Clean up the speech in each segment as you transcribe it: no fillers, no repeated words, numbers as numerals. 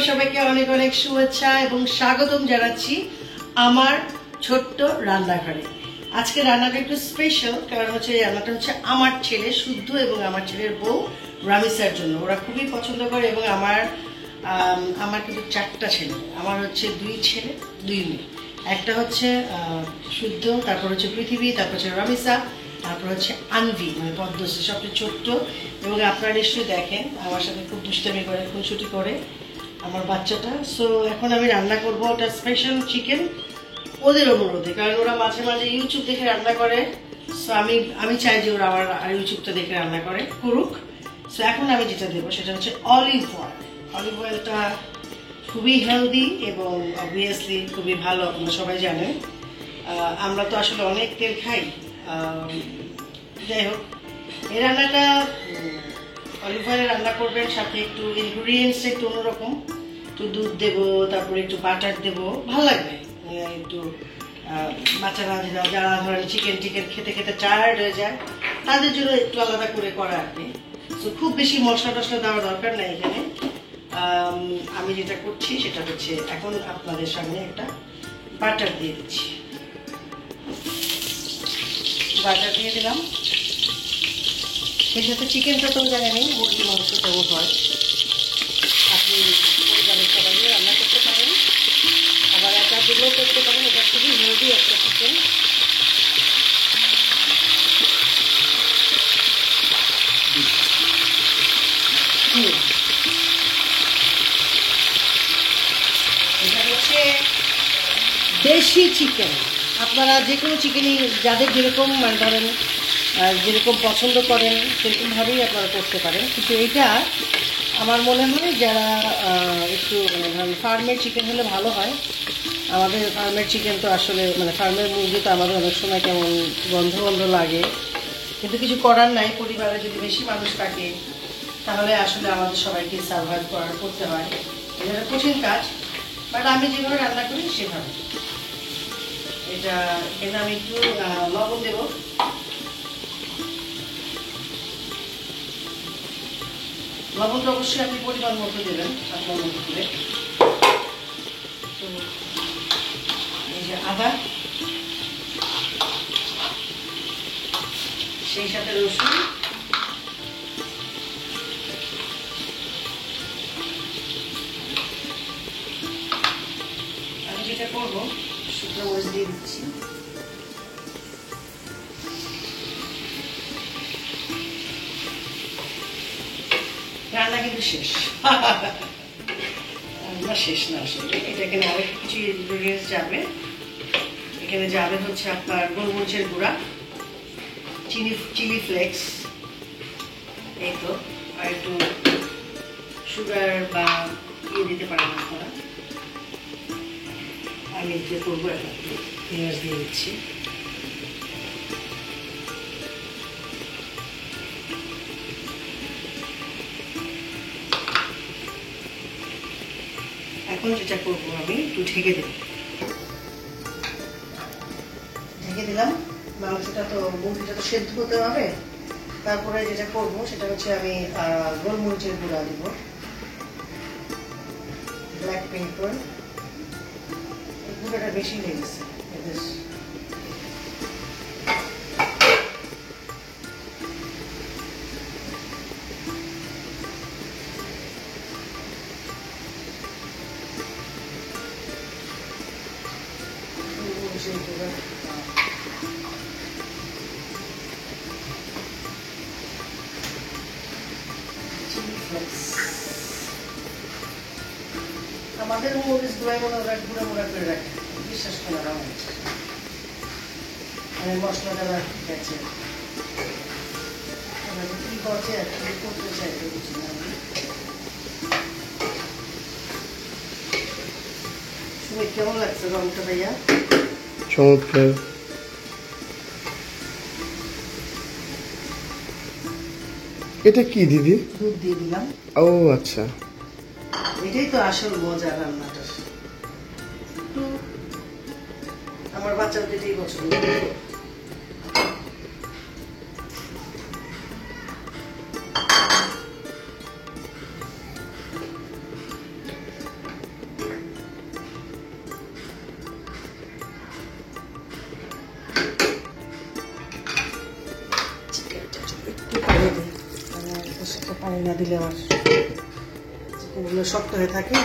সবাইকে অনেক অনেক শুভেচ্ছা এবং স্বাগতম জানাচ্ছি আমার ছোট্ট রান্নাঘরে। আজকে রান্নাটা একটু স্পেশাল, কারণ হচ্ছে রান্নাটা হচ্ছে আমার ছেলে শুদ্ধ এবং আমার ছেলের বউ রামিসার জন্য। ওরা খুবই পছন্দ করে এবং আমার কিন্তু 4টা ছেলে। আমার হচ্ছে 2 ছেলে 2 মেয়ে। একটা হচ্ছে শুদ্ধ, তারপর হচ্ছে পৃথিবী, তারপর হচ্ছে রামিসা, তারপর হচ্ছে আনভি, মানে পদ্মশ্রী, সবচেয়ে ছোট্ট। এবং আপনারা নিশ্চয়ই দেখেন আমার সাথে খুব দুষ্টামি করে, খুনসুটি করে আমার বাচ্চাটা। সো এখন আমি রান্না করবো ওটা স্পেশাল চিকেন ওদের অনুরোধে, কারণ ওরা মাঝে মাঝে ইউটিউব দেখে রান্না করে। সো আমি চাই যে ওরা আমার ইউটিউবটা দেখে রান্না করুক। সো এখন আমি যেটা দেবো সেটা হচ্ছে অলিভ অয়েল। অলিভ অয়েলটা খুবই হেলদি এবং অবভিয়াসলি খুবই ভালো, আপনারা সবাই জানেন। আমরা তো আসলে অনেক তেল খাই। যাই হোক, এই রান্নাটা অলিভ অয়েলে রান্না করবেন, সাথে একটু ইনগ্রিডিয়েন্টস একটু অন্যরকম, একটু দুধ দেবো, তারপরে একটু বাটার দেবো, ভালো লাগবে। একটু বাচ্চারা যারা ধরেন চিকেন খেতে খেতে টায়ার্ড হয়ে যায়, তাদের জন্য একটু আলাদা করে করা আর কি। তো খুব বেশি মশলা টশলা দেওয়ার দরকার নেই এখানে। আমি যেটা করছি সেটা হচ্ছে এখন আপনাদের সামনে একটা বাটার দিয়ে দিচ্ছি। বাটার দিয়ে দিলাম। এর সাথে চিকেনটা তো জানেনই, মুরগির মাংস কেমন হয়। আপনি পরিবারের সবাই দিয়ে রান্না করতে পারেন, আবার একা দিলেও করতে পারেন। এটা খুবই হেলদি একটা চিকেন। এটা হচ্ছে দেশি চিকেন। আপনারা যে কোনো চিকেনই যাদের যেরকম মানে ধরেন যেরকম পছন্দ করেন সেরকমভাবেই আপনারা করতে পারেন, কিন্তু এইটা আমার মনে হয় যারা একটু মানে ধরেন ফার্মের চিকেন হলে ভালো হয়। আমাদের ফার্মের চিকেন তো আসলে মানে ফার্মের মুরগি তো আমাদের অনেক সময় কেমন গন্ধ লাগে, কিন্তু কিছু করার নাই। পরিবারে যদি বেশি মানুষ থাকে তাহলে আসলে আমাদের সবাইকে সার্ভাইভ করতে হয়। এটা কঠিন কাজ, বাট আমি যেভাবে রান্না করি সেভাবে। এটা এখানে আমি একটু লবণ দেবো। লবণটা অবশ্যই আপনি পরিমাণ মতো দেবেন, আপনার মতো করে। তো এই যে আদা, সেই সাথে রসুন, আমি যেটা করবো শুকনো মরিচ দিয়ে দিচ্ছি। রান্না কিন্তু শেষ। রান্না শেষ না আসলে, এটা এখানে আরো কিছু ইনগ্রিডিয়েন্টস যাবে। এখানে যাবে হচ্ছে আপনার গোলমরিচের গুঁড়া, চিলি ফ্লেক্স, এই তো, আর একটু সুগার বা দিতে পারেন আপনারা। আমি যে করবো একটু পেঁয়াজ দিয়ে দিচ্ছি। এখন যেটা করবো আমি একটু ঢেকে দিলাম। মাংসটা তো মুরগিটা তো সেদ্ধ হতে হবে। তারপরে যেটা করবো সেটা হচ্ছে আমি গোলমরিচের গুঁড়া দিব, ব্ল্যাক পেপার। এই গুঁড়োটা বেশি লেগেছে। আমাদের মরিচ গুঁড়াই মনে ওরা গুঁড়া করে রাখে, বিশ্বাস করার আমার মানে মশলাটা গেছে। কি করছে করতে চাইতে বুঝি না। শুনে কেমন লাগছে রংটা ভাইয়া? চমৎকার। এটা কি দিদি? দুধ দিয়ে দিলাম। ও আচ্ছা, এটাই তো আসল মজা রান্নাটার। আমার বাচ্চাদের এটাই পছন্দ। তো পানি না দিলে আবার চিকেনগুলো শক্ত হয়ে থাকে।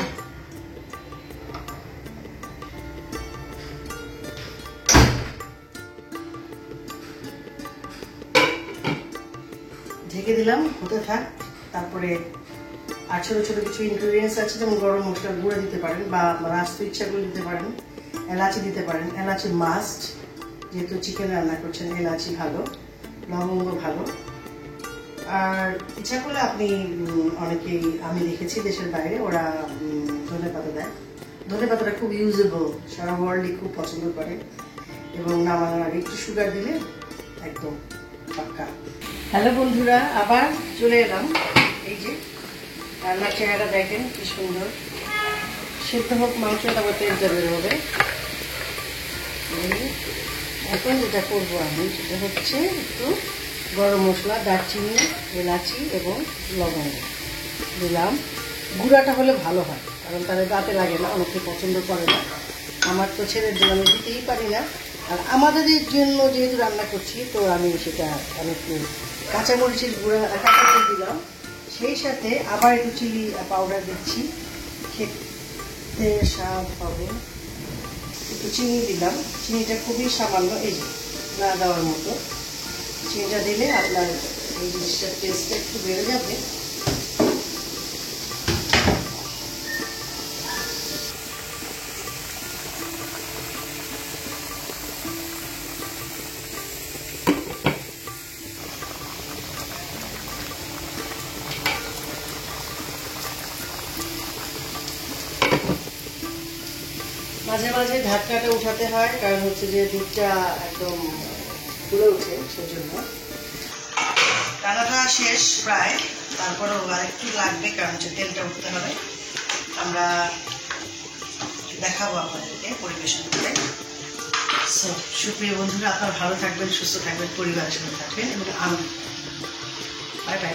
ঢেকে দিলাম, হতে থাক। তারপরে আর ছোটো ছোটো কিছু ইনগ্রিডিয়েন্টস আছে, যেমন গরম মশলার গুঁড়ো দিতে পারেন বা আপনার আস্ত ইচ্ছা করে দিতে পারেন, এলাচি দিতে পারেন। এলাচি মাস্ট, যেহেতু চিকেন রান্না করছেন, এলাচি ভালো, লবঙ্গ ভালো। আর ইচ্ছা করলে আপনি অনেকেই, আমি দেখেছি দেশের বাইরে ওরা ধনেপাতা দেয়। ধনেপাতাটা খুব ইউজেবল, সারা ওয়ার্ল্ডই খুব পছন্দ করে। এবং নামানোর আগে একটু সুগার দিলে একদম পাক্কা। হ্যালো বন্ধুরা, আবার চলে এলাম। এই যে রান্নার চেহারা দেখেন কি সুন্দর। সেদ্ধ হোক মাংস, তারপর তেলটা বের হবে। এখন যেটা করবো আমি, সেটা হচ্ছে একটু গরম মশলা, দারচিনি, এলাচি এবং লবঙ্গ দিলাম। গুঁড়াটা হলে ভালো হয়, কারণ তাদের দাঁতে লাগে না, অনেকে পছন্দ করে না। আমার তো ছেলের জন্য আমি দিতেই পারি না। আর আমাদের জন্য যেহেতু রান্না করছি, তো আমি সেটা একটু কাঁচামরিচের গুঁড়া, কাঁচামরিচ দিলাম। সেই সাথে আবার একটু চিলি পাউডার দিচ্ছি, খেতে স্বাদ হবে। একটু চিনি দিলাম, চিনিটা খুবই সামান্য, এই যে না দেওয়ার মতো। চিনিটা দিলে আপনার এই জিনিসটার টেস্টটা একটু বেড়ে যাবে। মাঝে মাঝে ঢাকনাটা উঠাতে হয়, কারণ হচ্ছে যে দুধটা একদম ফুলে ওঠে, সেজন্য। রান্নাটা শেষ প্রায়, তারপরেও আর একটু লাগবে, কারণ হচ্ছে তেলটা উঠতে হবে। আমরা দেখাবো আপনাদেরকে পরিবেশন করে। সো সুপ্রিয় বন্ধুরা, আপনারা ভালো থাকবেন, সুস্থ থাকবেন, পরিবারের সঙ্গে থাকবেন এবং আমি বাই বাই।